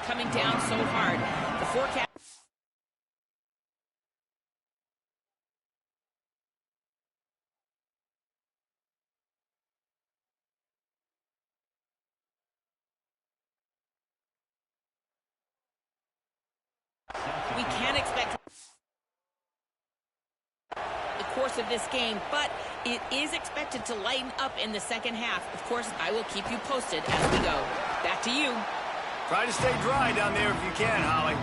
coming down so hard. The forecast... We can't expect the course of this game, but it is expected to lighten up in the second half. Of course, I will keep you posted as we go. Back to you. Try to stay dry down there if you can, Holly.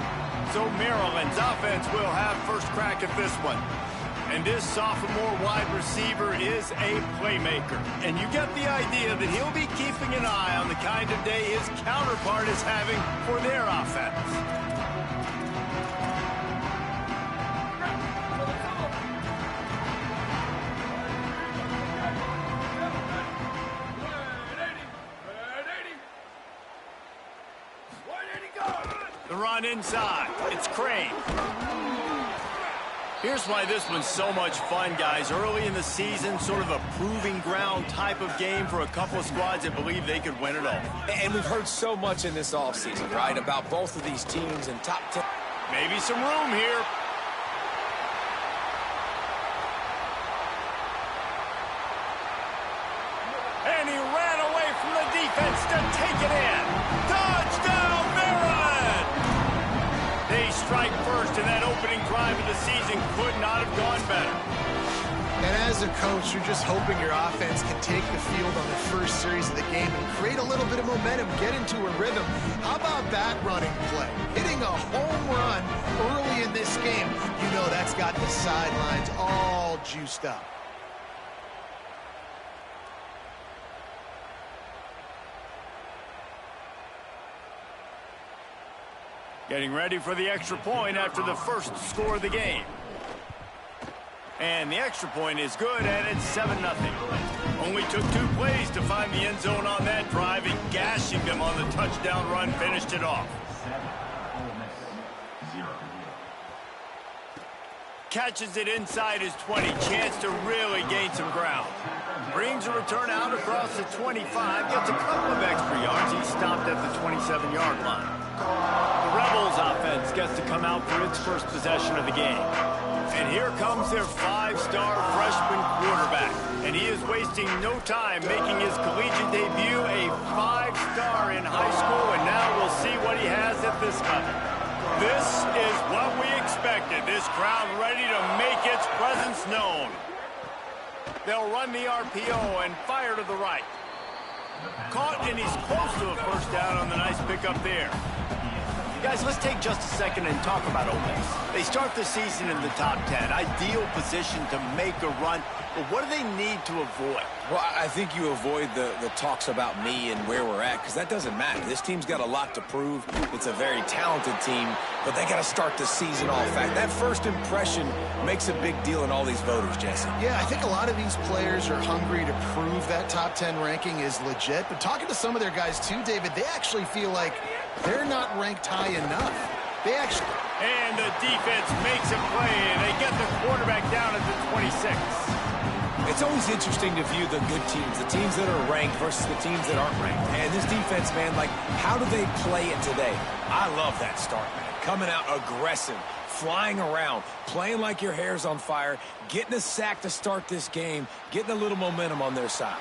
So Maryland's offense will have first crack at this one. And this sophomore wide receiver is a playmaker. And you get the idea that he'll be keeping an eye on the kind of day his counterpart is having for their offense. The run inside. It's Crane. Here's why this one's so much fun, guys. Early in the season, sort of a proving ground type of game for a couple of squads that believe they could win it all. And we've heard so much in this offseason, right, about both of these teams and top 10. Maybe some room here. And he ran away from the defense to take it in. Touchdown, Maryland! They strike first, and that opening drive of the season could not have gone better. And as a coach, you're just hoping your offense can take the field on the first series of the game and create a little bit of momentum, get into a rhythm. How about that running play? Hitting a home run early in this game. You know that's got the sidelines all juiced up. Getting ready for the extra point after the first score of the game. And the extra point is good, and it's 7-0. Only took 2 plays to find the end zone on that drive, and gashing them on the touchdown run finished it off. Catches it inside his 20, chance to really gain some ground. Brings a return out across the 25, gets a couple of extra yards. He stopped at the 27-yard line. The Rebels offense gets to come out for its first possession of the game. And here comes their 5-star freshman quarterback. And he is wasting no time making his collegiate debut a 5-star in high school. And now we'll see what he has at this level. This is what we expected. This crowd ready to make its presence known. They'll run the RPO and fire to the right. Caught, and he's close to a first down on the nice pickup there. Guys, let's take just a second and talk about Ole Miss. They start the season in the top 10. Ideal position to make a run. But what do they need to avoid? Well, I think you avoid the talks about me and where we're at, because that doesn't matter. This team's got a lot to prove. It's a very talented team, but they got to start the season off. That first impression makes a big deal in all these voters, Jesse. Yeah, I think a lot of these players are hungry to prove that top 10 ranking is legit. But talking to some of their guys too, David, they actually feel like they're not ranked high enough. They actually... And the defense makes a play, and they get the quarterback down at the 26. It's always interesting to view the good teams, the teams that are ranked versus the teams that aren't ranked. And this defense, man, like, how do they play it today? I love that start, man. Coming out aggressive, flying around, playing like your hair's on fire, getting a sack to start this game, getting a little momentum on their side.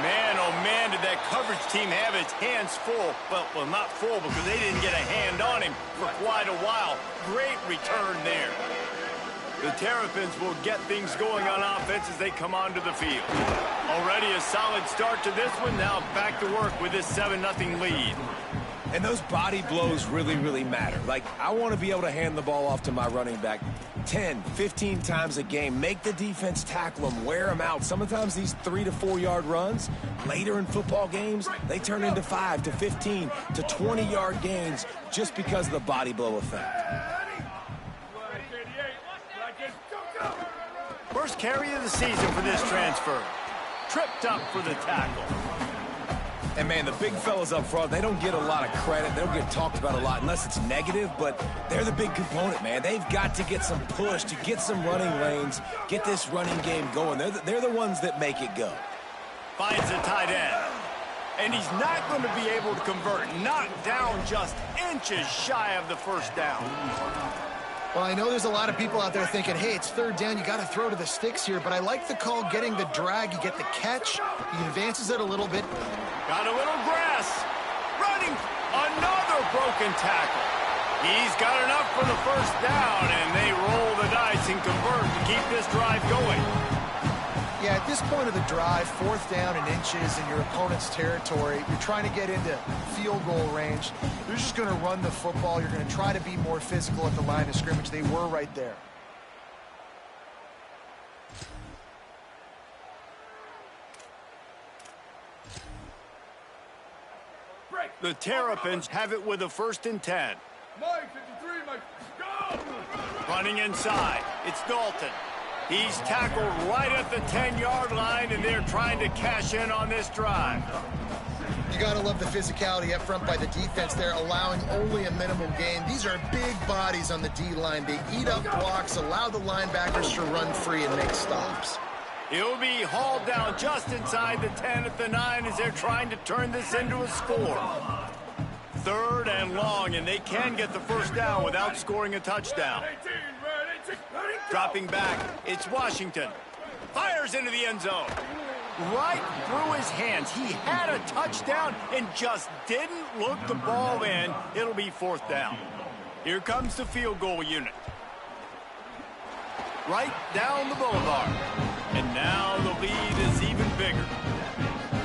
Man, oh man, did that coverage team have its hands full. Well, not full because they didn't get a hand on him for quite a while. Great return there. The Terrapins will get things going on offense as they come onto the field. Already a solid start to this one. Now back to work with this 7-0 lead. And those body blows really, really matter. Like, I want to be able to hand the ball off to my running back 10, 15 times a game. Make the defense tackle them, wear them out. Sometimes these 3 to 4 yard runs, later in football games, they turn into 5 to 15 to 20-yard gains just because of the body blow effect. First carry of the season for this transfer. Tripped up for the tackle. And, man, the big fellas up front, they don't get a lot of credit. They don't get talked about a lot unless it's negative, but they're the big component, man. They've got to get some push, to get some running lanes, get this running game going. They're the ones that make it go. Finds a tight end. And he's not going to be able to convert. Knocked down just inches shy of the first down. Well, I know there's a lot of people out there thinking, hey, it's third down, you got to throw to the sticks here, but I like the call getting the drag. You get the catch, he advances it a little bit. Got a little grass. Running. Another broken tackle. He's got enough for the first down, and they roll the dice and convert to keep this drive going. Yeah, at this point of the drive, fourth down and inches in your opponent's territory, you're trying to get into field goal range. You're just going to run the football. You're going to try to be more physical at the line of scrimmage. They were right there. The Terrapins have it with a 1st and 10. Mike, 53, Mike, go! Running inside, it's Dalton. He's tackled right at the 10-yard line, and they're trying to cash in on this drive. You got to love the physicality up front by the defense there, allowing only a minimum gain. These are big bodies on the D-line. They eat up blocks, allow the linebackers to run free and make stops. He'll be hauled down just inside the 10 at the 9 as they're trying to turn this into a score. 3rd and long, and they can get the first down without scoring a touchdown. Dropping back, it's Washington. Fires into the end zone. Right through his hands. He had a touchdown and just didn't look the ball in. It'll be 4th down. Here comes the field goal unit. Right down the boulevard. And now the lead is even bigger.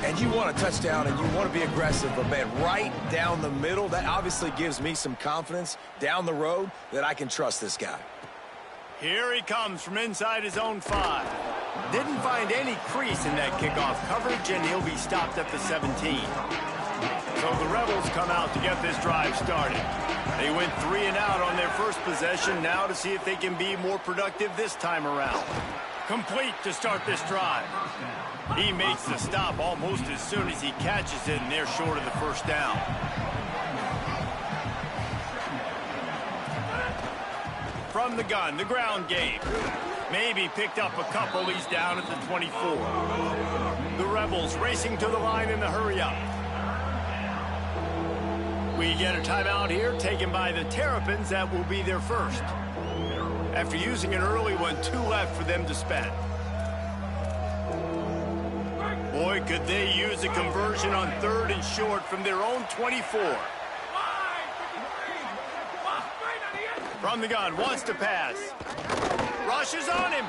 And you want a touchdown and you want to be aggressive, but man, right down the middle, that obviously gives me some confidence down the road that I can trust this guy. Here he comes from inside his own 5. Didn't find any crease in that kickoff coverage, and he'll be stopped at the 17. So the Rebels come out to get this drive started. They went 3 and out on their first possession, now to see if they can be more productive this time around. Complete to start this drive. He makes the stop almost as soon as he catches it, and they're short of the first down. From the gun, the ground game. Maybe picked up a couple. He's down at the 24. The Rebels racing to the line in the hurry-up. We get a timeout here taken by the Terrapins. That will be their first. After using an early one, 2 left for them to spend. Boy, could they use a conversion on 3rd and short from their own 24. From the gun, wants to pass. Rushes on him.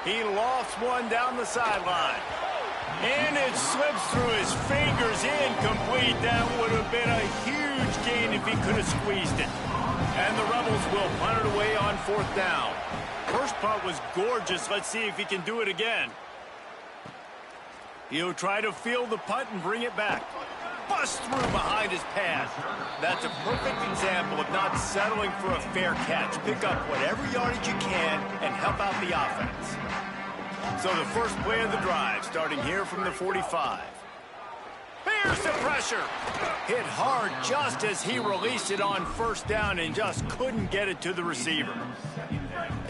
He lofts one down the sideline. And it slips through his fingers, incomplete. That would have been a huge gain if he could have squeezed it. And the Rebels will punt it away on 4th down. First punt was gorgeous. Let's see if he can do it again. He'll try to field the punt and bring it back. Bust through behind his pass. That's a perfect example of not settling for a fair catch. Pick up whatever yardage you can and help out the offense. So the first play of the drive, starting here from the 45. Here's the pressure. Hit hard just as he released it on 1st down and just couldn't get it to the receiver.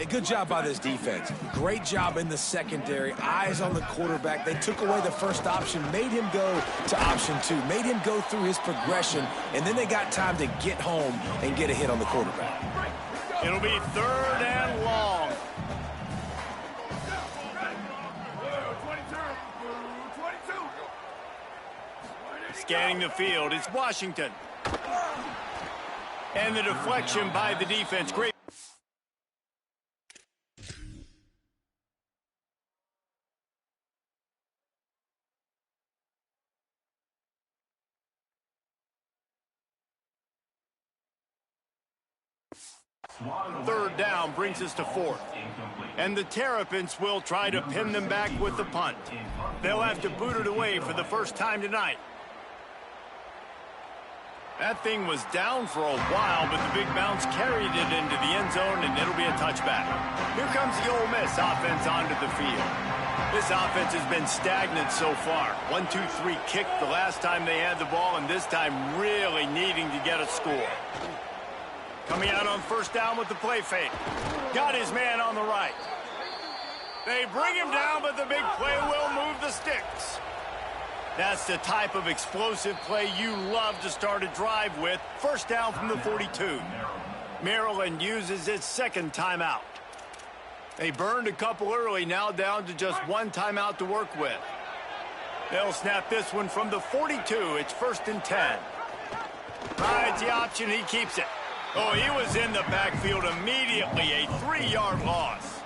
A good job by this defense. Great job in the secondary. Eyes on the quarterback. They took away the first option, made him go to option 2, made him go through his progression, and then they got time to get home and get a hit on the quarterback. It'll be 3rd and long. Scanning the field, it's Washington. And the deflection by the defense. Great. Third down brings us to 4th. And the Terrapins will try to pin them back with the punt. They'll have to boot it away for the first time tonight. That thing was down for a while, but the big bounce carried it into the end zone, and it'll be a touchback. Here comes the Ole Miss offense onto the field. This offense has been stagnant so far. 1-2-3 kick the last time they had the ball, and this time really needing to get a score. Coming out on 1st down with the play fake. Got his man on the right. They bring him down, but the big play will move the sticks. That's the type of explosive play you love to start a drive with. First down from the 42. Maryland uses its second timeout. They burned a couple early, now down to just one timeout to work with. They'll snap this one from the 42. It's 1st and 10. Rides the option, he keeps it. Oh, he was in the backfield immediately, a 3-yard loss.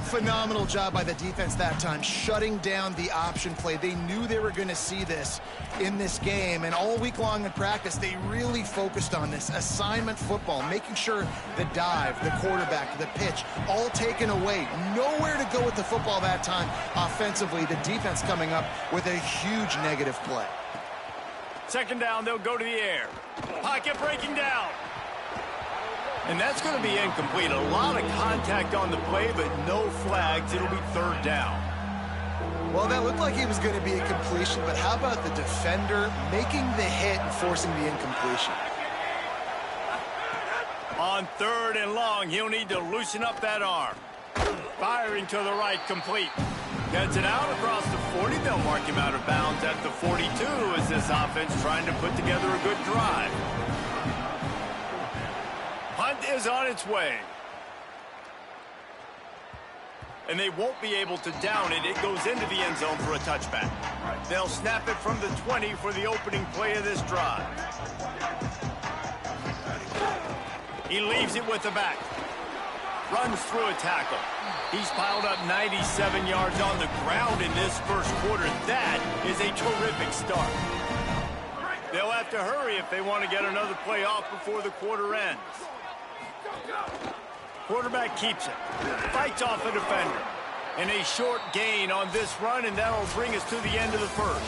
Phenomenal job by the defense that time, shutting down the option play. They knew they were going to see this in this game, and all week long in practice, they really focused on this assignment football, making sure the dive, the quarterback, the pitch, all taken away. Nowhere to go with the football that time offensively. The defense coming up with a huge negative play. Second down, they'll go to the air. Pocket breaking down. And that's going to be incomplete. A lot of contact on the play, but no flags. It'll be 3rd down. Well, that looked like it was going to be a completion, but how about the defender making the hit and forcing the incompletion? On 3rd and long, he'll need to loosen up that arm. Firing to the right, complete. Gets it out across the 40. They'll mark him out of bounds at the 42 as this offense trying to put together a good drive. Punt is on its way. And they won't be able to down it. It goes into the end zone for a touchback. They'll snap it from the 20 for the opening play of this drive. He leaves it with the back. Runs through a tackle. He's piled up 97 yards on the ground in this first quarter. That is a terrific start. They'll have to hurry if they want to get another play off before the quarter ends. Quarterback keeps it. Fights off a defender. And a short gain on this run, and that'll bring us to the end of the first.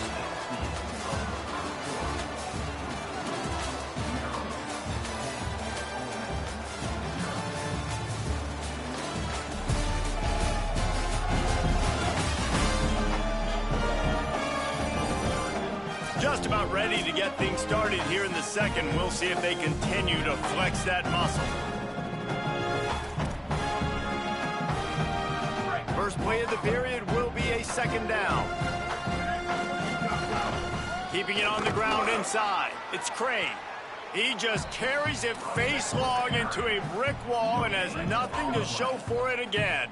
Just about ready to get things started here in the second. We'll see if they continue to flex that muscle. First play of the period will be a second down. Keeping it on the ground inside. It's Crane. He just carries it face long into a brick wall and has nothing to show for it again.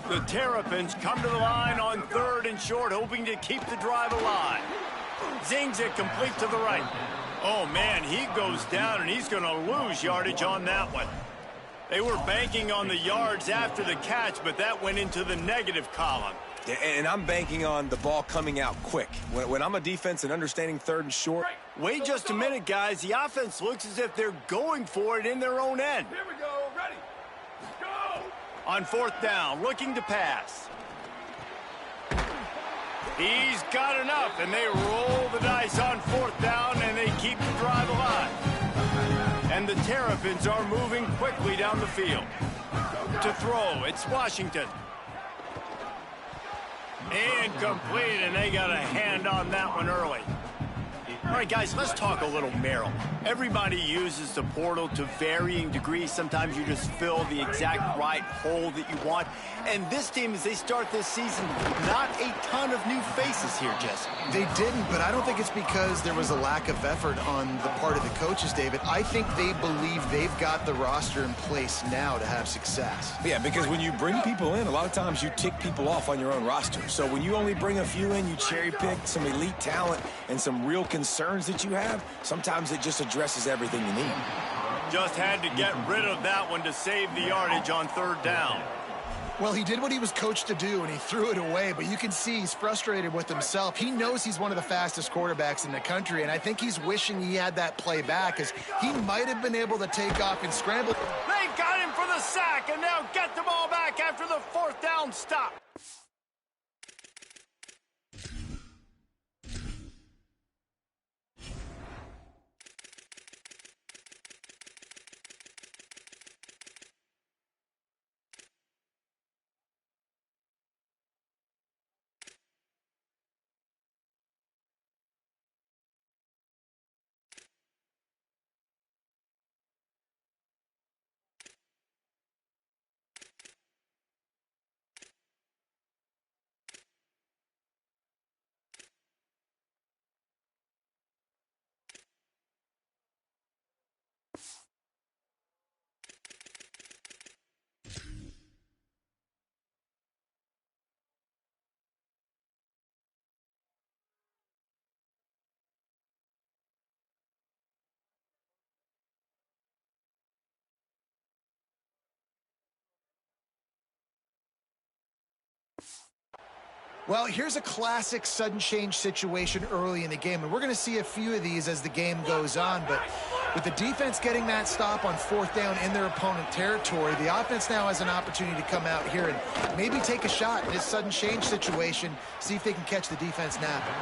The Terrapins come to the line on 3rd and short, hoping to keep the drive alive. Zings it complete to the right. Oh, man, he goes down, and he's going to lose yardage on that one. They were banking on the yards after the catch, but that went into the negative column. Yeah, and I'm banking on the ball coming out quick. When I'm a defense and understanding 3rd and short. Wait just a minute, guys. The offense looks as if they're going for it in their own end. Here we go. Ready. Go. On 4th down, looking to pass. He's got enough, and they roll the dice on 4th down, and they keep the drive alive. And the Terrapins are moving quickly down the field. To throw, it's Washington. Incomplete, and they got a hand on that one early. All right, guys, let's talk a little Maryland. Everybody uses the portal to varying degrees. Sometimes you just fill the exact right hole that you want. And this team, as they start this season, not a ton of new faces here, Jesse. They didn't, but I don't think it's because there was a lack of effort on the part of the coaches, David. I think they believe they've got the roster in place now to have success. Yeah, because when you bring people in, a lot of times you tick people off on your own roster. So when you only bring a few in, you cherry pick some elite talent and some real concerns that you have, sometimes it just addresses everything you need. Just had to get rid of that one to save the yardage on 3rd down. Well, he did what he was coached to do, and he threw it away, but you can see he's frustrated with himself. He knows he's one of the fastest quarterbacks in the country, and I think he's wishing he had that play back, because he might have been able to take off and scramble. They got him for the sack, and now get the ball back after the 4th down stop. Well, here's a classic sudden change situation early in the game, and we're going to see a few of these as the game goes on, but with the defense getting that stop on 4th down in their opponent territory, the offense now has an opportunity to come out here and maybe take a shot in this sudden change situation, see if they can catch the defense napping.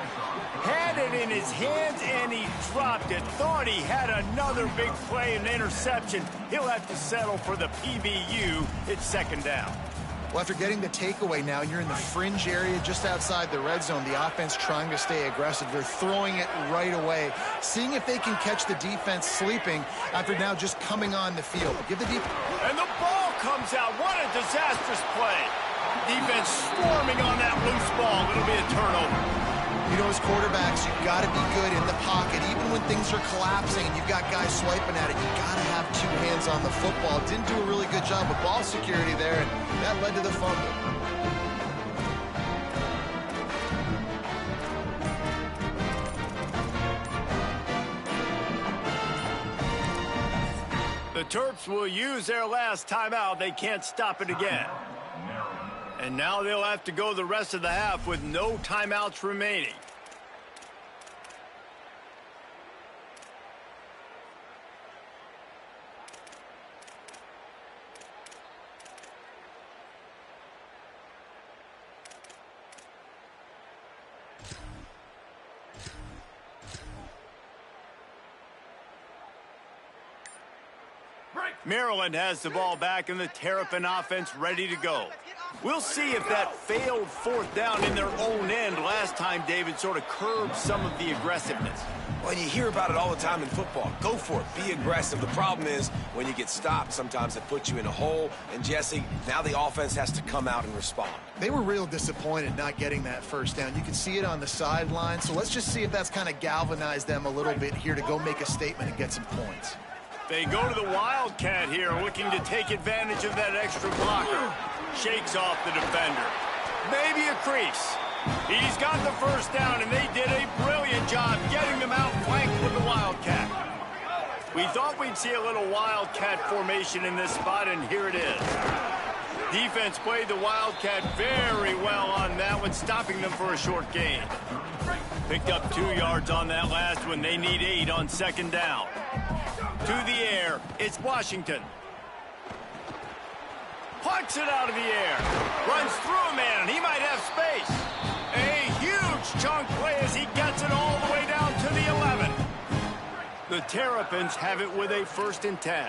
Had it in his hands, and he dropped it. Thought he had another big play and interception. He'll have to settle for the PBU. It's 2nd down. Well, after getting the takeaway now, you're in the fringe area just outside the red zone. The offense trying to stay aggressive. They're throwing it right away, seeing if they can catch the defense sleeping after now just coming on the field. Give the defense. And the ball comes out. What a disastrous play. Defense swarming on that loose ball. It'll be a turnover. You know, as quarterbacks, you've got to be good in the pocket. Even when things are collapsing and you've got guys swiping at it, you've got to have 2 hands on the football. Didn't do a really good job of ball security there, and that led to the fumble. The Terps will use their last timeout. They can't stop it again. And now they'll have to go the rest of the half with no timeouts remaining. Maryland has the ball back and the Terrapin offense ready to go. We'll see if that failed 4th down in their own end last time, David, sort of curbed some of the aggressiveness. Well, you hear about it all the time in football. Go for it. Be aggressive. The problem is when you get stopped, sometimes it puts you in a hole. And, Jesse, now the offense has to come out and respond. They were real disappointed not getting that 1st down. You can see it on the sideline. So let's just see if that's kind of galvanized them a little bit here to go make a statement and get some points. They go to the Wildcat here, looking to take advantage of that extra blocker. Shakes off the defender. Maybe a crease. He's got the 1st down, and they did a brilliant job getting them out flanked with the Wildcat. We thought we'd see a little Wildcat formation in this spot, and here it is. Defense played the Wildcat very well on that one, stopping them for a short gain. Picked up 2 yards on that last one. They need 8 on 2nd down. To the air, it's Washington. Plucks it out of the air. Runs through a man, and he might have space. A huge chunk play as he gets it all the way down to the 11. The Terrapins have it with a 1st and 10.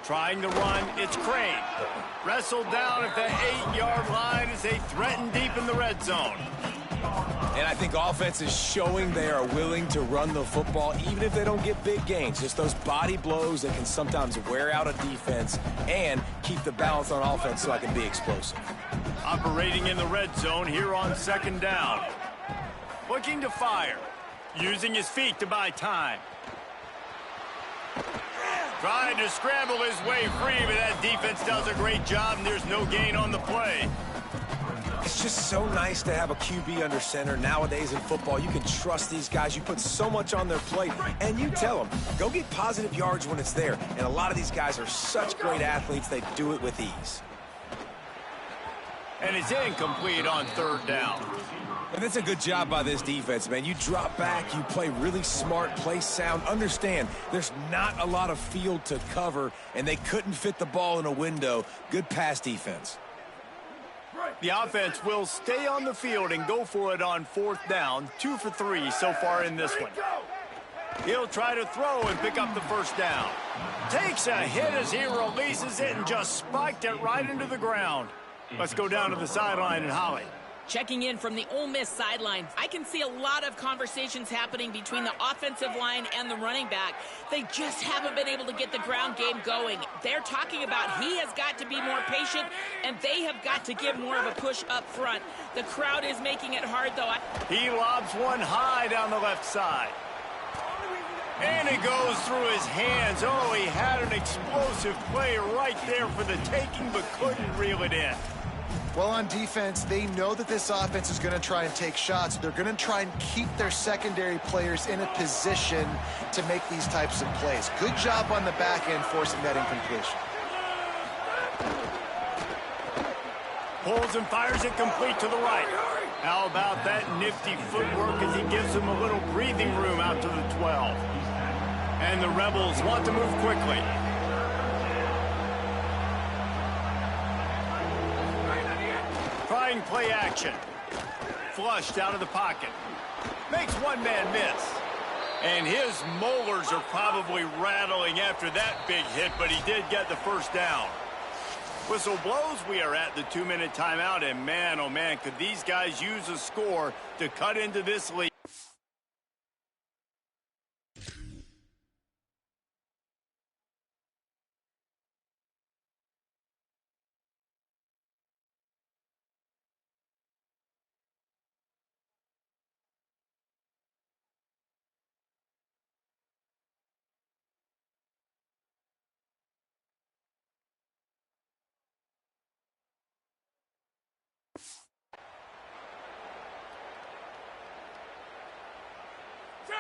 Trying to run, it's Crane. Wrestled down at the 8-yard line as they threaten deep in the red zone. And I think offense is showing they are willing to run the football, even if they don't get big gains. Just those body blows that can sometimes wear out a defense and keep the balance on offense so I can be explosive. Operating in the red zone here on 2nd down. Looking to fire. Using his feet to buy time. Trying to scramble his way free, but that defense does a great job, and there's no gain on the play. It's just so nice to have a QB under center. Nowadays in football, you can trust these guys. You put so much on their plate, and you tell them, go get positive yards when it's there. And a lot of these guys are such great athletes, they do it with ease. And it's incomplete on 3rd down. And that's a good job by this defense, man. You drop back, you play really smart, play sound. Understand, there's not a lot of field to cover, and they couldn't fit the ball in a window. Good pass defense. The offense will stay on the field and go for it on 4th down. 2 for 3 so far in this one. He'll try to throw and pick up the 1st down. Takes a hit as he releases it and just spiked it right into the ground. Let's go down to the sideline and Holly. Checking in from the Ole Miss sideline, I can see a lot of conversations happening between the offensive line and the running back. They just haven't been able to get the ground game going. They're talking about he has got to be more patient, and they have got to give more of a push up front. The crowd is making it hard, though. He lobs one high down the left side. And it goes through his hands. Oh, he had an explosive play right there for the taking, but couldn't reel it in. Well, on defense, they know that this offense is going to try and take shots. They're going to try and keep their secondary players in a position to make these types of plays. Good job on the back end forcing that incompletion. Pulls and fires it complete to the right. How about that nifty footwork as he gives him a little breathing room out to the 12. And the Rebels want to move quickly. Trying play action. Flushed out of the pocket. Makes one man miss. And his molars are probably rattling after that big hit, but he did get the first down. Whistle blows, we are at the 2-minute timeout, and man, oh man, could these guys use a score to cut into this lead.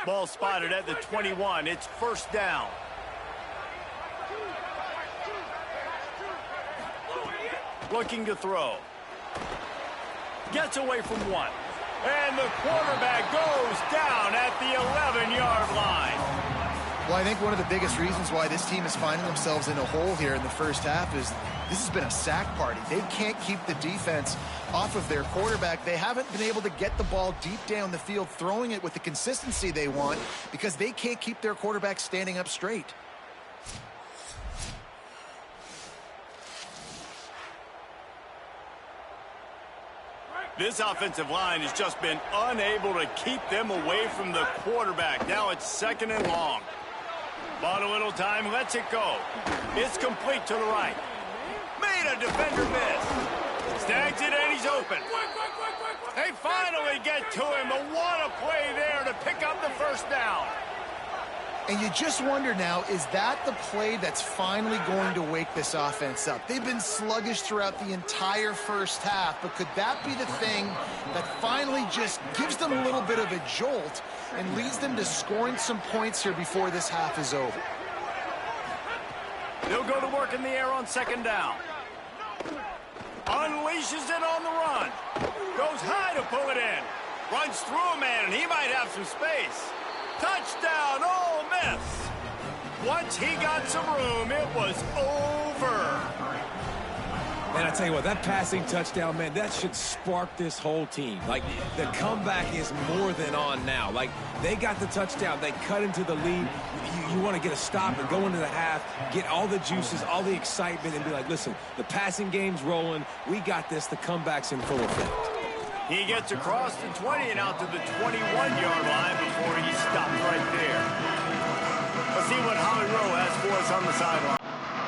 Ball spotted at the 21. It's first down. Looking to throw. Gets away from one. And the quarterback goes down at the 11-yard line. Well, I think one of the biggest reasons why this team is finding themselves in a hole here in the first half is this has been a sack party. They can't keep the defense off of their quarterback. They haven't been able to get the ball deep down the field, throwing it with the consistency they want because they can't keep their quarterback standing up straight. This offensive line has just been unable to keep them away from the quarterback. Now it's 2nd and long. Bought a little time, lets it go. It's complete to the right. Made a defender miss. Snags it and he's open. They finally get to him, but what a play there to pick up the first down. And you just wonder now, is that the play that's finally going to wake this offense up? They've been sluggish throughout the entire first half, but could that be the thing that finally just gives them a little bit of a jolt and leads them to scoring some points here before this half is over? They'll go to work in the air on 2nd down. Unleashes it on the run. Goes high to pull it in. Runs through a man, and he might have some space. Touchdown, Ole Miss. Once he got some room, it was over. And I tell you what, that passing touchdown, man, that should spark this whole team. Like, the comeback is more than on now. Like, they got the touchdown. They cut into the lead. You want to get a stop and go into the half, get all the juices, all the excitement, and be like, listen, the passing game's rolling. We got this. The comeback's in full effect. He gets across the 20 and out to the 21-yard line before he stopped right there. Let's see what Holly Rowe has for us on the sideline.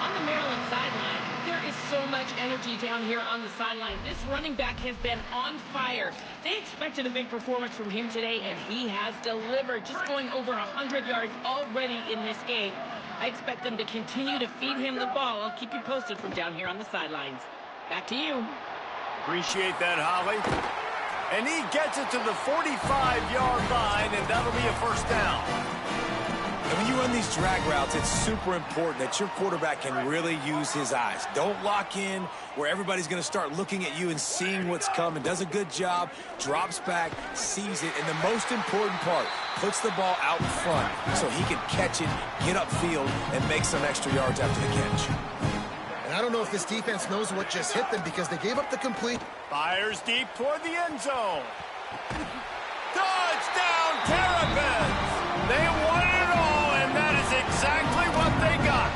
On the Maryland sideline, there is so much energy down here on the sideline. This running back has been on fire. They expected a big performance from him today, and he has delivered, just going over 100 yards already in this game. I expect them to continue to feed him the ball. I'll keep you posted from down here on the sidelines. Back to you. Appreciate that, Holly. And he gets it to the 45-yard line, and that'll be a first down. And when you run these drag routes, it's super important that your quarterback can really use his eyes. Don't lock in where everybody's going to start looking at you and seeing what's coming. Does a good job, drops back, sees it, and the most important part, puts the ball out in front so he can catch it, get upfield, and make some extra yards after the catch. And I don't know if this defense knows what just hit them because they gave up the complete. Fires deep toward the end zone. Touchdown, Terrapins! They won it all, and that is exactly what they got.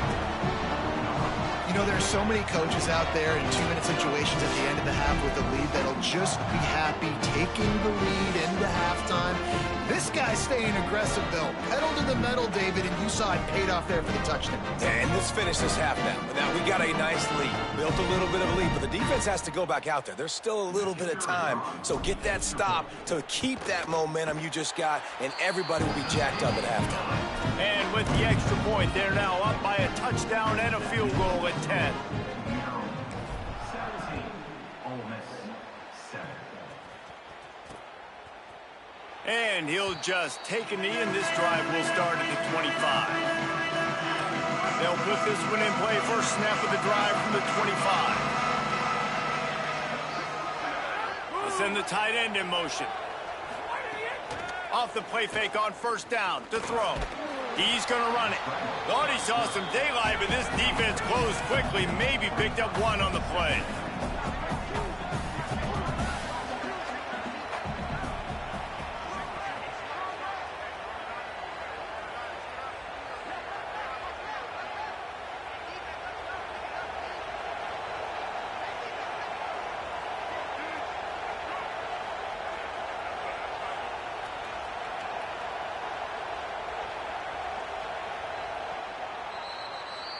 You know, there's so many coaches out there in 2-minute situations at the end of the half with a lead that'll just be happy taking the lead into halftime. This guy's staying aggressive, though. Pedal to the metal, David, and you saw it paid off there for the touchdown. And let's finish this half now. Now, we got a nice lead. Built a little bit of a lead, but the defense has to go back out there. There's still a little bit of time, so get that stop to keep that momentum you just got, and everybody will be jacked up at halftime. And with the extra point, they're now up by a touchdown and a field goal at 10. And he'll just take a knee, and this drive will start at the 25. They'll put this one in play. First snap of the drive from the 25. Send the tight end in motion. Off the play fake on first down to throw. He's going to run it. Thought he saw some daylight, but this defense closed quickly. Maybe picked up one on the play.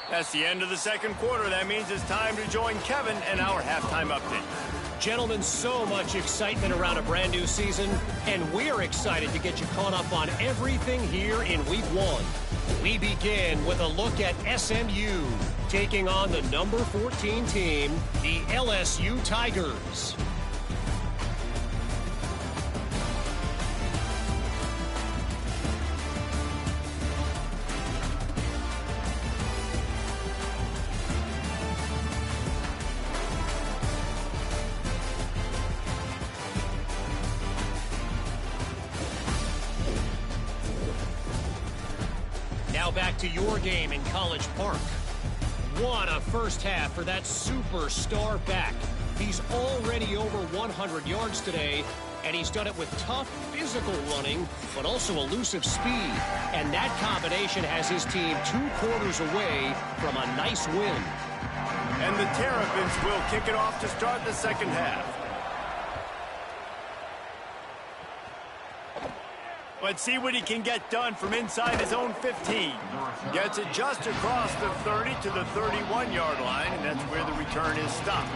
That's the end of the second quarter. That means it's time to join Kevin and our halftime update. Gentlemen, so much excitement around a brand new season, and we're excited to get you caught up on everything here in Week 1. We begin with a look at SMU taking on the number 14 team, the LSU Tigers. Now back to your game in College Park. What a first half for that superstar back. He's already over 100 yards today, and he's done it with tough physical running, but also elusive speed. And that combination has his team 2 quarters away from a nice win. And the Terrapins will kick it off to start the second half. Let's see what he can get done from inside his own 15. Gets it just across the 30 to the 31-yard line, and that's where the return is stopped.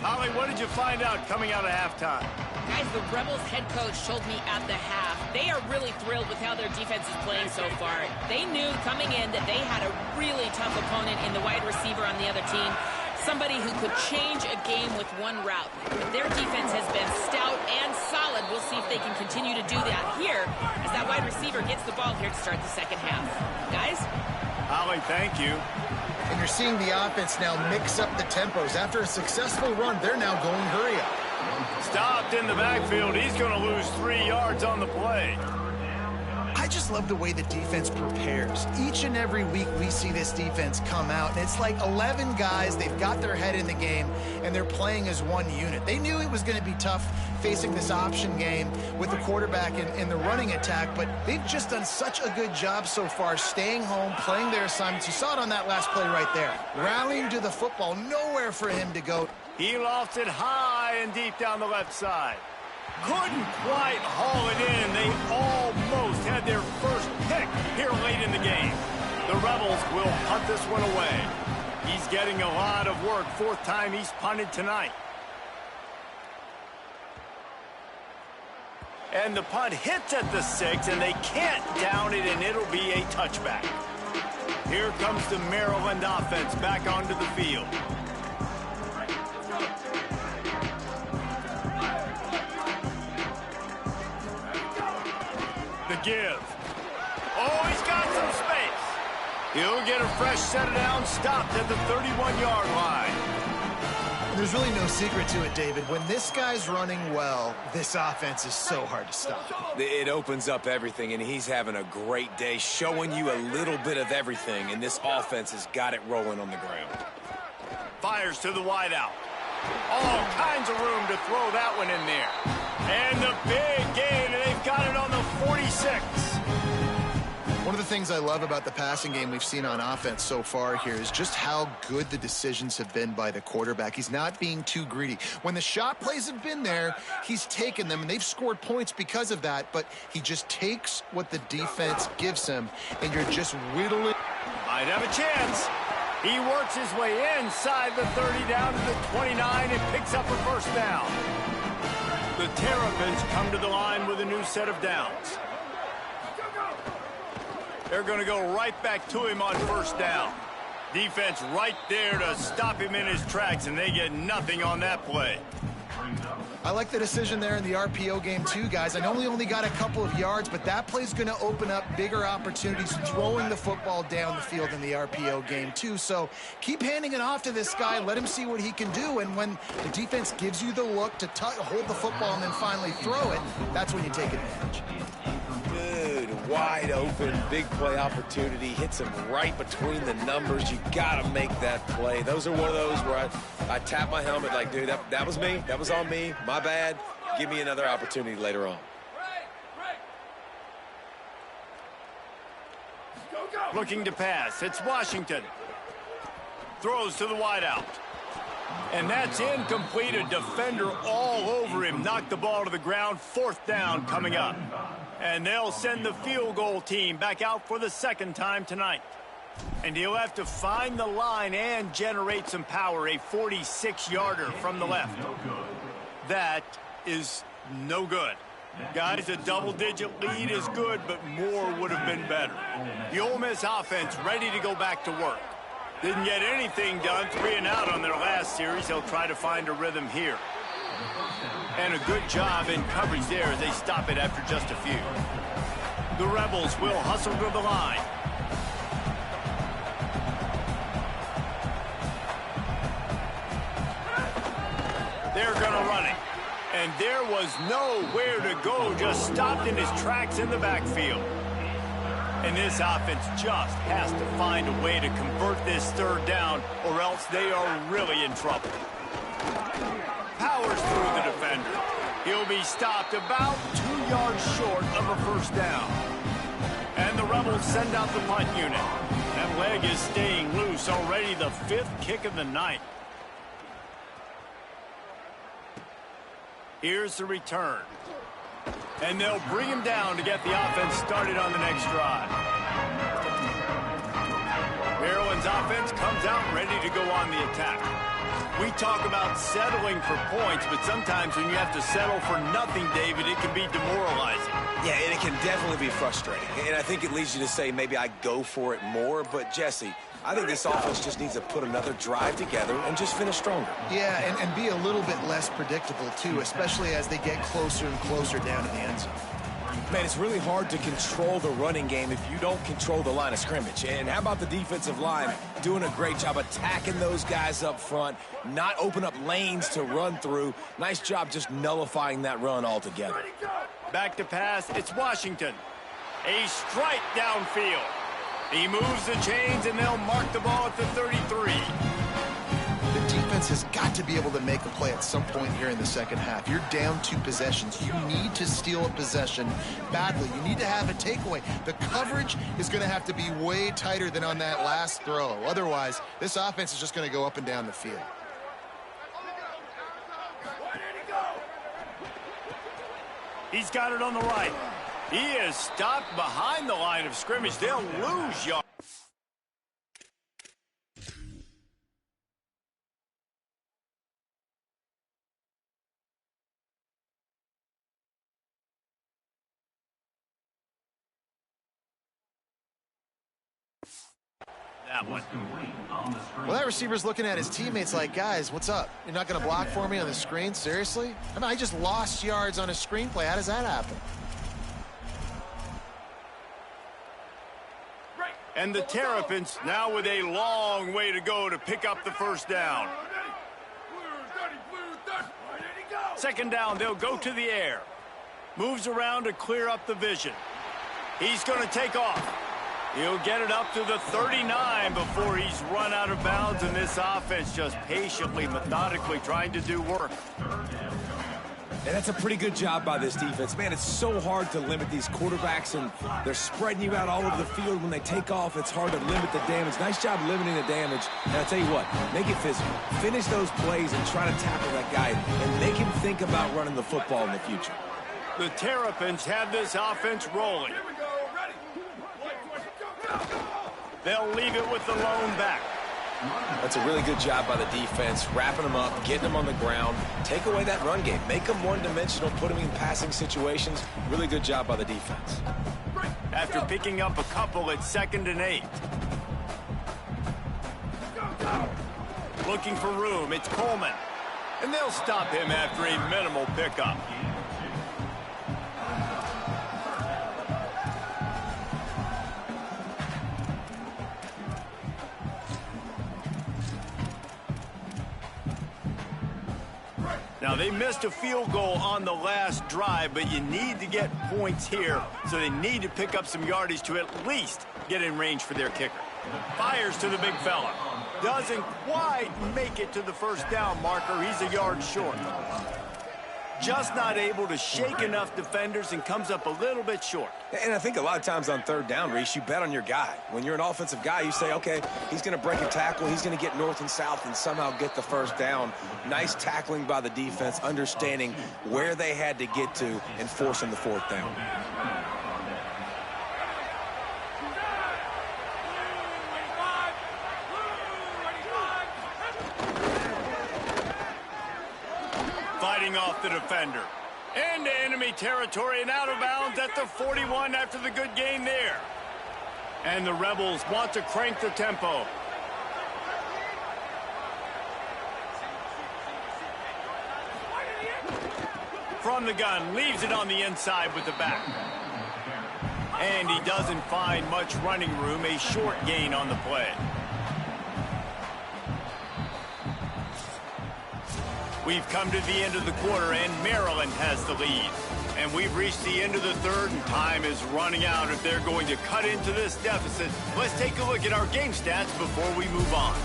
Holly, what did you find out coming out of halftime? Guys, the Rebels head coach told me at the half they are really thrilled with how their defense is playing so far. They knew coming in that they had a really tough opponent in the wide receiver on the other team. Somebody who could change a game with one route. Their defense has been stout and solid. We'll see if they can continue to do that here as that wide receiver gets the ball here to start the second half. Guys? Holly, thank you. And you're seeing the offense now mix up the tempos. After a successful run, they're now going hurry up. Stopped in the backfield. He's going to lose 3 yards on the play. I just love the way the defense prepares. Each and every week we see this defense come out, and it's like 11 guys. They've got their head in the game, and they're playing as one unit. They knew it was going to be tough facing this option game with the quarterback in the running attack, but they've just done such a good job so far staying home, playing their assignments. You saw it on that last play right there. Rallying to the football, nowhere for him to go. He lofts it high and deep down the left side. Couldn't quite haul it in. They almost had their first pick here late in the game. The Rebels will punt this one away. He's getting a lot of work. 4th time he's punted tonight. And the punt hits at the 6, and they can't down it, and it'll be a touchback. Here comes the Maryland offense back onto the field. The give. Oh, he's got some space. He'll get a fresh set of down, stopped at the 31-yard line. There's really no secret to it, David. When this guy's running well, this offense is so hard to stop. It opens up everything, and he's having a great day, showing you a little bit of everything, and this offense has got it rolling on the ground. Fires to the wideout. All kinds of room to throw that one in there. And the big gain, and they've got it on the 46. One of the things I love about the passing game we've seen on offense so far here is just how good the decisions have been by the quarterback. He's not being too greedy. When the shot plays have been there, he's taken them, and they've scored points because of that, but he just takes what the defense gives him, and you're just whittling. Might have a chance. He works his way inside the 30 down to the 29 and picks up a first down. The Terrapins come to the line with a new set of downs. They're going to go right back to him on first down. Defense right there to stop him in his tracks, and they get nothing on that play. I like the decision there in the RPO game too, guys. I know we only got a couple of yards, but that play's going to open up bigger opportunities throwing the football down the field in the RPO game too. So keep handing it off to this guy. Let him see what he can do. And when the defense gives you the look to hold the football and then finally throw it, that's when you take advantage. Good, wide open, big play opportunity. Hits him right between the numbers. You got to make that play. Those are one of those where I tap my helmet like, dude, that was me. That was on me. My bad. Give me another opportunity later on. Looking to pass. It's Washington. Throws to the wideout. And that's incomplete. A defender all over him. Knocked the ball to the ground. 4th down coming up. And they'll send the field goal team back out for the 2nd time tonight. And he'll have to find the line and generate some power. A 46-yarder from the left. That is no good. Guys, a double-digit lead is good, but more would have been better. The Ole Miss offense ready to go back to work. Didn't get anything done, 3 and out on their last series. They'll try to find a rhythm here. And a good job in coverage there as they stop it after just a few. The Rebels will hustle to the line. They're going to run it. And there was nowhere to go, just stopped in his tracks in the backfield. And this offense just has to find a way to convert this 3rd down, or else they are really in trouble. Powers through the defender. He'll be stopped about 2 yards short of a 1st down. And the Rebels send out the punt unit. That leg is staying loose, already the 5th kick of the night. Here's the return. And they'll bring him down to get the offense started on the next drive. Maryland's offense comes out ready to go on the attack. We talk about settling for points, but sometimes when you have to settle for nothing, David, it can be demoralizing. Yeah, and it can definitely be frustrating. And I think it leads you to say maybe I go for it more. But, Jesse, I think this offense just needs to put another drive together and just finish stronger. Yeah, and be a little bit less predictable, too, especially as they get closer and closer down to the end zone. Man, it's really hard to control the running game if you don't control the line of scrimmage. And how about the defensive line doing a great job attacking those guys up front, not open up lanes to run through. Nice job just nullifying that run altogether. Back to pass, it's Washington. A strike downfield. He moves the chains, and they'll mark the ball at the 33. The defense has got to be able to make a play at some point here in the 2nd half. You're down 2 possessions. You need to steal a possession badly. You need to have a takeaway. The coverage is going to have to be way tighter than on that last throw. Otherwise, this offense is just going to go up and down the field. He's got it on the right. He is stopped behind the line of scrimmage. They'll lose yards. That one. Well, that receiver's looking at his teammates like, guys, what's up? You're not going to block for me on the screen? Seriously? I mean, I just lost yards on a screenplay. How does that happen? And the Terrapins now with a long way to go to pick up the 1st down. 2nd down, they'll go to the air. Moves around to clear up the vision. He's going to take off. He'll get it up to the 39 before he's run out of bounds, and this offense just patiently, methodically trying to do work. And that's a pretty good job by this defense. Man, it's so hard to limit these quarterbacks, and they're spreading you out all over the field. When they take off, it's hard to limit the damage. Nice job limiting the damage. And I'll tell you what, make it physical. Finish those plays and try to tackle that guy and make him think about running the football in the future. The Terrapins have this offense rolling. They'll leave it with the lone back. That's a really good job by the defense, wrapping them up, getting them on the ground, take away that run game, make them one-dimensional, put them in passing situations. Really good job by the defense. After picking up a couple, it's 2nd and 8. Looking for room, it's Coleman. And they'll stop him after a minimal pickup. Now, they missed a field goal on the last drive, but you need to get points here, so they need to pick up some yardage to at least get in range for their kicker. Fires to the big fella. Doesn't quite make it to the first down marker. He's a yard short. Just not able to shake enough defenders and comes up a little bit short. And I think a lot of times on third down, Reese, you bet on your guy. When you're an offensive guy, you say, okay, he's going to break a tackle, he's going to get north and south and somehow get the first down. Nice tackling by the defense, understanding where they had to get to and forcing the fourth down. Fighting off the defender. Into enemy territory and out of bounds at the 41 after the good gain there. And the Rebels want to crank the tempo. From the gun, leaves it on the inside with the back. And he doesn't find much running room, a short gain on the play. We've come to the end of the quarter, and Maryland has the lead. And we've reached the end of the third, and time is running out if they're going to cut into this deficit. Let's take a look at our game stats before we move on.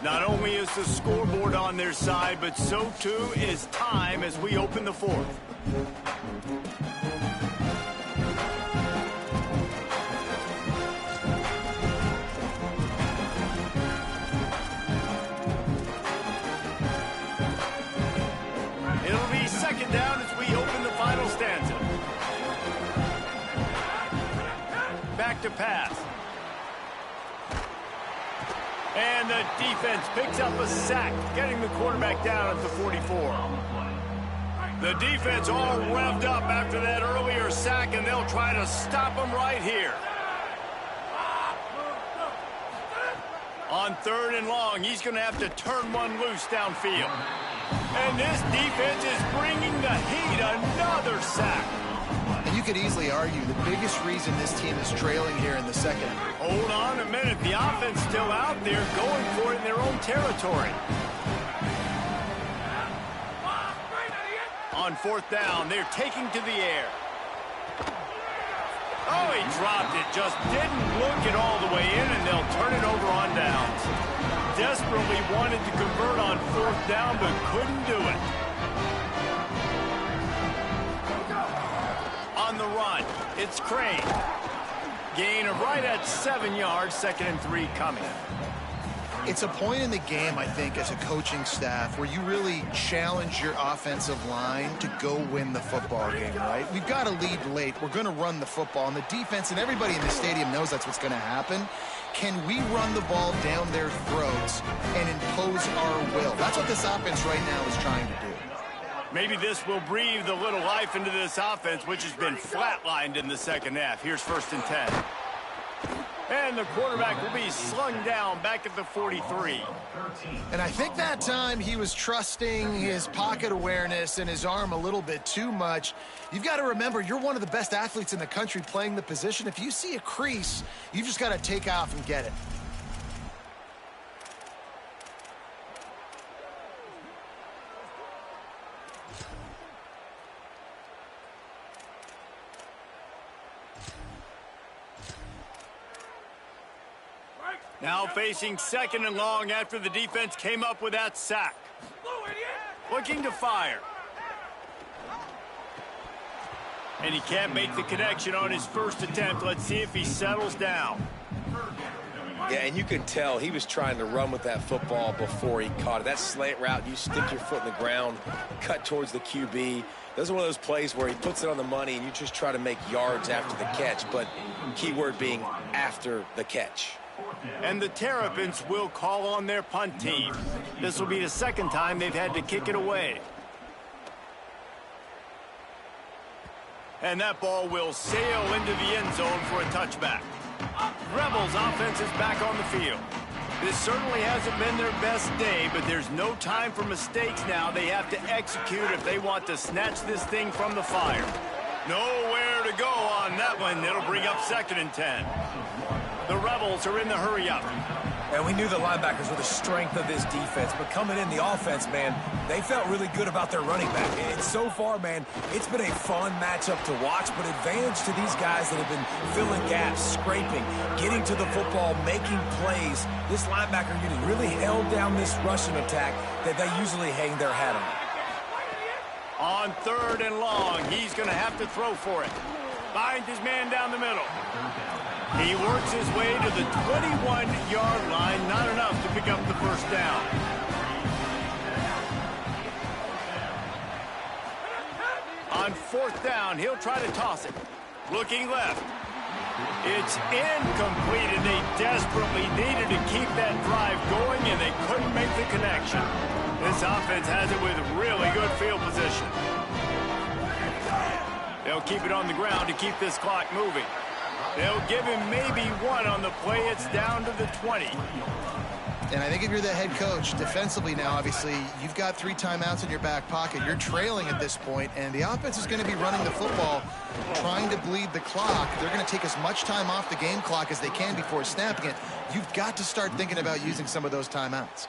Not only is the scoreboard on their side, but so too is time as we open the fourth. Second down as we open the final stanza. Back to pass. And the defense picks up a sack, getting the quarterback down at the 44. The defense all revved up after that earlier sack, and they'll try to stop him right here. On third and long, he's going to have to turn one loose downfield. And this defense is bringing the heat. Another sack. And you could easily argue the biggest reason this team is trailing here in the second. Hold on a minute. The offense still out there going for it in their own territory. On fourth down, they're taking to the air. Oh, he dropped it. Just didn't look it all the way in, and they'll turn it over on downs. Desperately wanted to convert on fourth down, but couldn't do it. On the run, it's Crane. Gain of right at 7 yards, 2nd and 3 coming. It's a point in the game, I think, as a coaching staff where you really challenge your offensive line to go win the football game, right? We've got to lead late. We're going to run the football, and the defense and everybody in the stadium knows that's what's going to happen. Can we run the ball down their throats and impose our will? That's what this offense right now is trying to do. Maybe this will breathe a little life into this offense, which has been flatlined in the second half. Here's 1st and 10. And the quarterback will be slung down back at the 43. And I think that time he was trusting his pocket awareness and his arm a little bit too much. You've got to remember, you're one of the best athletes in the country playing the position. If you see a crease, you've just got to take off and get it. Now facing 2nd and long after the defense came up with that sack. Looking to fire. And he can't make the connection on his first attempt. Let's see if he settles down. Yeah, and you could tell he was trying to run with that football before he caught it. That slant route, you stick your foot in the ground, cut towards the QB. Those are one of those plays where he puts it on the money and you just try to make yards after the catch, but key word being after the catch. And the Terrapins will call on their punt team. This will be the 2nd time they've had to kick it away. And that ball will sail into the end zone for a touchback. Rebels offense is back on the field. This certainly hasn't been their best day, but there's no time for mistakes now. They have to execute if they want to snatch this thing from the fire. Nowhere to go on that one. It'll bring up 2nd and 10. The Rebels are in the hurry-up. And we knew the linebackers were the strength of this defense, but coming in the offense, man, they felt really good about their running back. And so far, man, it's been a fun matchup to watch, but advantage to these guys that have been filling gaps, scraping, getting to the football, making plays. This linebacker unit really held down this rushing attack that they usually hang their hat On on. 3rd and long, he's going to have to throw for it. Finds his man down the middle. He works his way to the 21-yard line, not enough to pick up the first down. On 4th down, he'll try to toss it. Looking left. It's incomplete, and they desperately needed to keep that drive going, and they couldn't make the connection. This offense has it with really good field position. They'll keep it on the ground to keep this clock moving. They'll give him maybe one on the play. It's down to the 20. And I think if you're the head coach, defensively now, obviously, you've got 3 timeouts in your back pocket. You're trailing at this point, and the offense is going to be running the football, trying to bleed the clock. They're going to take as much time off the game clock as they can before snapping it. You've got to start thinking about using some of those timeouts.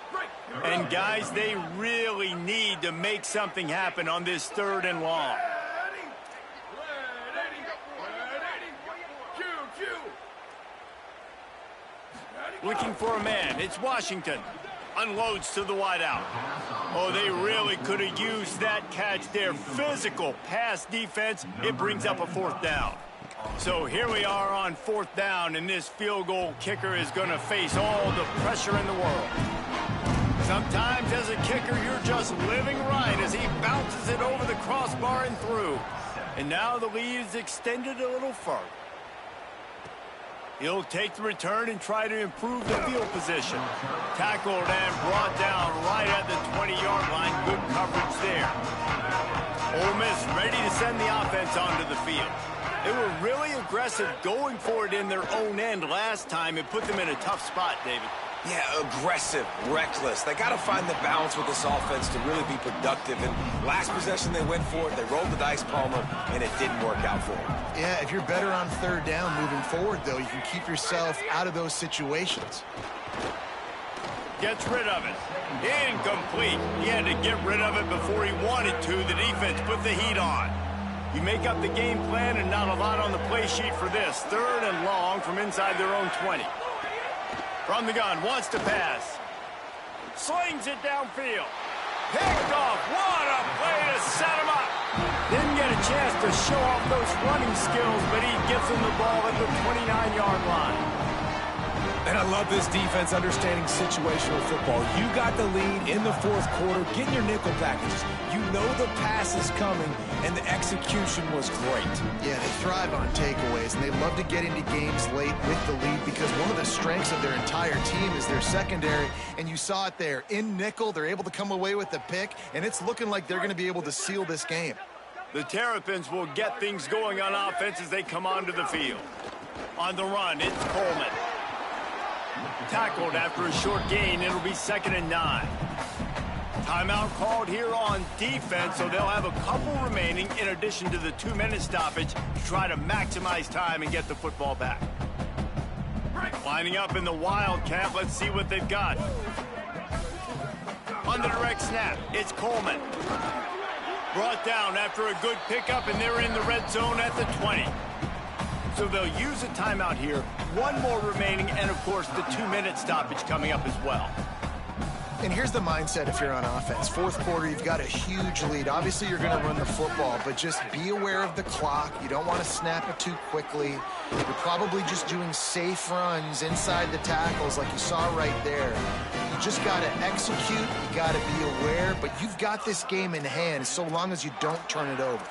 And, guys, they really need to make something happen on this 3rd and long. Looking for a man. It's Washington. Unloads to the wideout. Oh, they really could have used that catch there. Physical pass defense. It brings up a 4th down. So here we are on 4th down, and this field goal kicker is going to face all the pressure in the world. Sometimes as a kicker, you're just living right as he bounces it over the crossbar and through. And now the lead is extended a little further. He'll take the return and try to improve the field position. Tackled and brought down right at the 20-yard line. Good coverage there. Ole Miss ready to send the offense onto the field. They were really aggressive going for it in their own end last time. It put them in a tough spot, David. Yeah, aggressive, reckless. They got to find the balance with this offense to really be productive. And last possession, they went for it. They rolled the dice, Palmer, and it didn't work out for them. Yeah, if you're better on 3rd down moving forward, though, you can keep yourself out of those situations. Gets rid of it. Incomplete. He had to get rid of it before he wanted to. The defense put the heat on. You make up the game plan and not a lot on the play sheet for this. 3rd and long from inside their own 20. From the gun, wants to pass. Slings it downfield. Picked off. What a play to set him up. Didn't get a chance to show off those running skills, but he gets him the ball at the 29-yard line. And I love this defense understanding situational football. You got the lead in the 4th quarter. Get in your nickel packages. You know the pass is coming, and the execution was great. Yeah, they thrive on takeaways, and they love to get into games late with the lead because one of the strengths of their entire team is their secondary, and you saw it there. In nickel, they're able to come away with the pick, and it's looking like they're going to be able to seal this game. The Terrapins will get things going on offense as they come onto the field. On the run, it's Coleman. Tackled after a short gain. It'll be 2nd and 9. Timeout called here on defense, so they'll have a couple remaining in addition to the 2-minute stoppage to try to maximize time and get the football back. Lining up in the Wildcat. Let's see what they've got. On the direct snap, it's Coleman. Brought down after a good pickup, and they're in the red zone at the 20. So they'll use a timeout here. One more remaining, and, of course, the 2-minute stoppage coming up as well. And here's the mindset if you're on offense. 4th quarter, you've got a huge lead. Obviously, you're going to run the football, but just be aware of the clock. You don't want to snap it too quickly. You're probably just doing safe runs inside the tackles like you saw right there. You just got to execute. You got to be aware, but you've got this game in hand so long as you don't turn it over.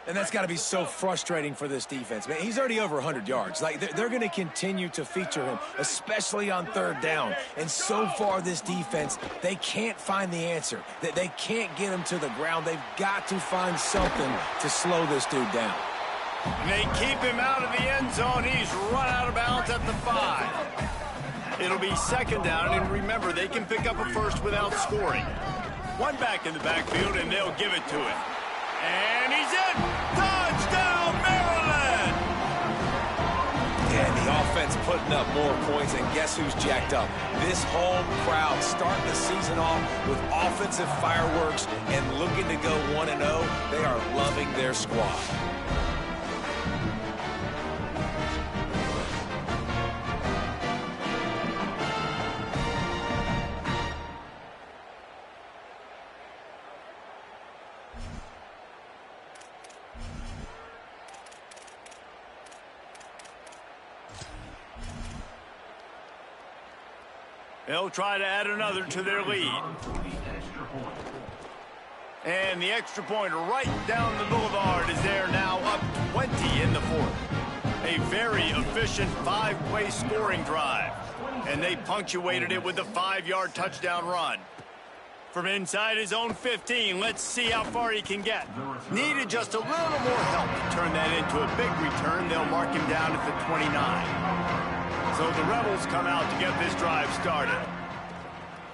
And that's got to be so frustrating for this defense. Man, he's already over 100 yards. Like, they're going to continue to feature him, especially on 3rd down. And so far, this defense, they can't find the answer. They can't get him to the ground. They've got to find something to slow this dude down. And they keep him out of the end zone. He's run out of bounds at the 5. It'll be second down, and remember, they can pick up a first without scoring. One back in the backfield, and they'll give it to him. And he's in! Touchdown, Maryland! And the offense putting up more points, and guess who's jacked up? This home crowd starting the season off with offensive fireworks and looking to go 1-0. They are loving their squad. They'll try to add another to their lead. And the extra point right down the boulevard is there now, up 20 in the fourth. A very efficient 5-play scoring drive. And they punctuated it with a 5-yard touchdown run. From inside his own 15, let's see how far he can get. Needed just a little more help to turn that into a big return. They'll mark him down at the 29. So the Rebels come out to get this drive started.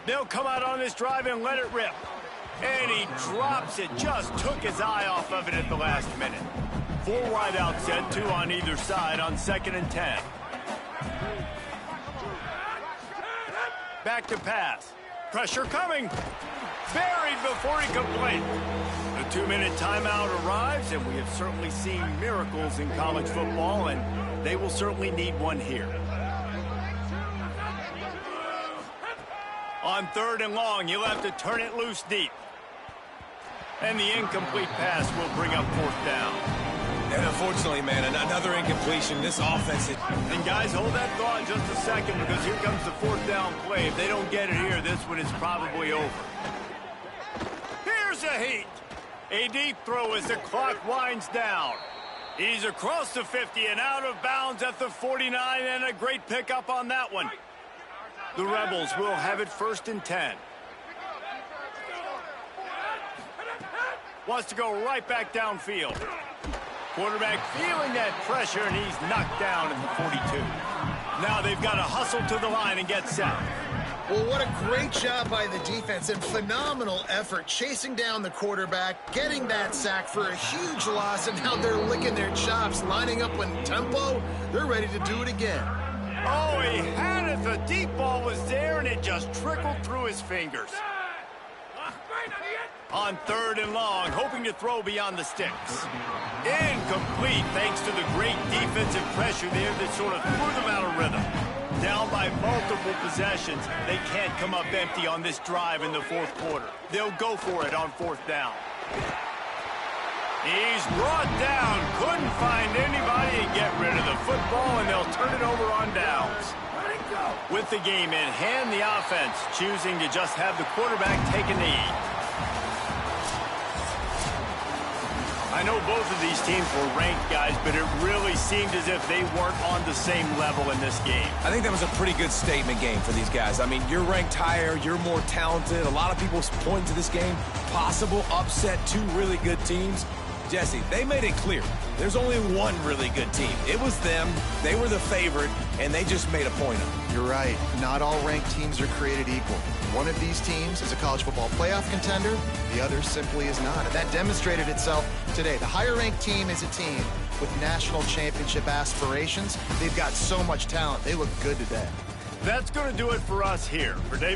They'll come out on this drive and let it rip. And he drops it. Just took his eye off of it at the last minute. 4 wide out set, 2 on either side on 2nd and 10. Back to pass. Pressure coming. Buried before he could blink. The 2-minute timeout arrives, and we have certainly seen miracles in college football, and they will certainly need one here. On 3rd and long, you'll have to turn it loose deep. And the incomplete pass will bring up 4th down. And unfortunately, man, another incompletion. This offense... And guys, hold that thought just a second, because here comes the 4th down play. If they don't get it here, this one is probably over. Here's a heat. A deep throw as the clock winds down. He's across the 50 and out of bounds at the 49, and a great pickup on that one. The Rebels will have it 1st and 10. Wants to go right back downfield. Quarterback feeling that pressure, and he's knocked down at the 42. Now they've got to hustle to the line and get set. Well, what a great job by the defense and phenomenal effort chasing down the quarterback, getting that sack for a huge loss, and now they're licking their chops, lining up in tempo. They're ready to do it again. Oh, he had it. The deep ball was there, and it just trickled through his fingers. On 3rd and long, hoping to throw beyond the sticks. Incomplete, thanks to the great defensive pressure there that sort of threw them out of rhythm. Down by multiple possessions, they can't come up empty on this drive in the 4th quarter. They'll go for it on 4th down. He's brought down, couldn't find anybody and get rid of the football, and they'll turn it over on downs. With the game in hand, the offense choosing to just have the quarterback take a knee. I know both of these teams were ranked, guys, but it really seemed as if they weren't on the same level in this game. I think that was a pretty good statement game for these guys. I mean, you're ranked higher, you're more talented. A lot of people point to this game, possible upset, 2 really good teams. Jesse, they made it clear. There's only one really good team. It was them. They were the favorite, and they just made a point of it. You're right. Not all ranked teams are created equal. One of these teams is a college football playoff contender. The other simply is not. And that demonstrated itself today. The higher-ranked team is a team with national championship aspirations. They've got so much talent. They look good today. That's going to do it for us here. For Dave